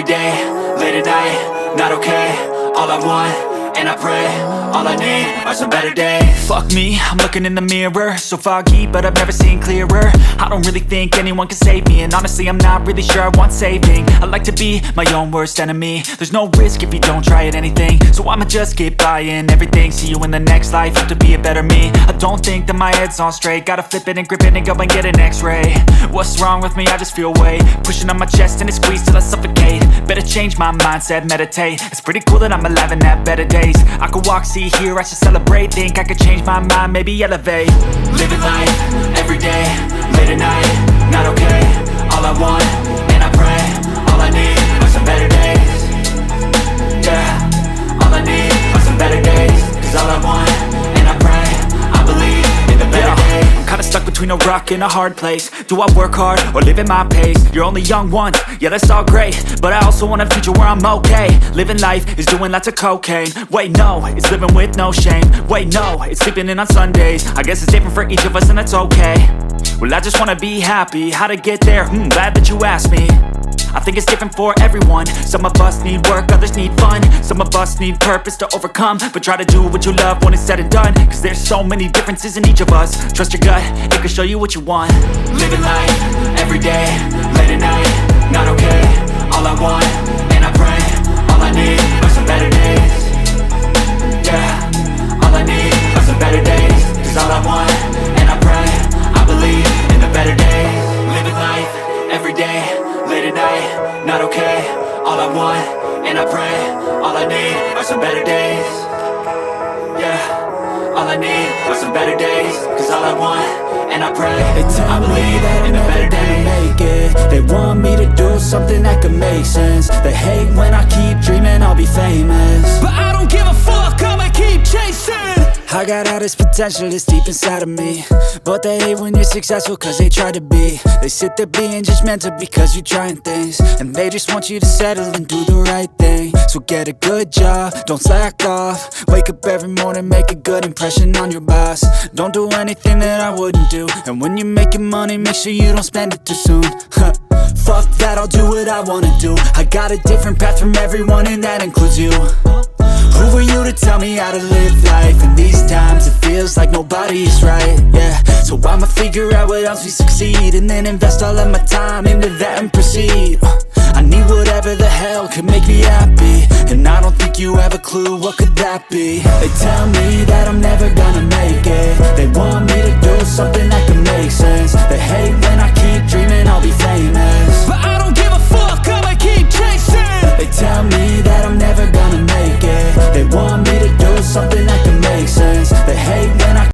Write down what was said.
day, late at night, not okay. All I want, and I pray, all I need are some better days. Fuck me, I'm looking in the mirror, so foggy, but I've never seen clearer. I don't really think anyone can save me, and honestly I'm not really sure I want saving. I like to be my own worst enemy. There's no risk if you don't try at anything, so I'ma just keep buying everything. See you in the next life, have to be a better me. I don't think that my head's on straight, gotta flip it and grip it and go and get an x-ray. What's wrong with me? I just feel weight pushing on my chest and it squeezes till I suffocate. Better change my mindset, meditate. It's pretty cool that I'm alive and have better days. I could walk, see, hear, I should celebrate. Think I could change my mind, maybe elevate. Living life, every day, late at night, not okay. All I want, and I pray, all I need are some better days. Yeah, all I need are some better days. Cause all I want, and I pray, I believe in the better days. I'm kinda stuck between a rock and a hard place. Do I work hard or live at my pace? You're only young once, yeah that's all great, but I also want a future where I'm okay. Living life is doing lots of cocaine. Wait no, it's living with no shame. Wait no, it's sleeping in on Sundays. I guess it's different for each of us and that's okay. Well I just wanna be happy, how to get there? Glad that you asked me. I think it's different for everyone. Some of us need work, others need fun. Some of us need purpose to overcome. But try to do what you love when it's said and done. Cause there's so many differences in each of us. Trust your gut, it can show you what you want. Living life, every day, late at night, not okay. All I want, and I pray, all I need are some better days. Yeah, all I need are some better days. Cause all I want, and I pray, I believe in the better days. Living life, every day, late at night, not okay. All I want, and I pray, all I need are some better days. Yeah, all I need are some better days. Cause all I want, and I pray, they tell I believe me that in the I'm better never days. gonna make it. They want me to do something that could make sense. They hate when I keep dreaming I'll be famous, but I don't give a fuck, I'ma keep chasing. I got all this potential that's deep inside of me, but they hate when you're successful cause they try to be. They sit there being judgmental because you're trying things, and they just want you to settle and do the right thing. So get a good job, don't slack off. Wake up every morning, make a good impression on your boss. Don't do anything that I wouldn't do, and when you're making money, make sure you don't spend it too soon. Fuck that, I'll do what I wanna do. I got a different path from everyone and that includes you. Who are you to tell me how to live life? In these times it feels like nobody is right, yeah. So I'ma figure out what else we succeed, and then invest all of my time into that and proceed. I need whatever the hell could make me happy, and I don't think you have a clue what could that be. They tell me that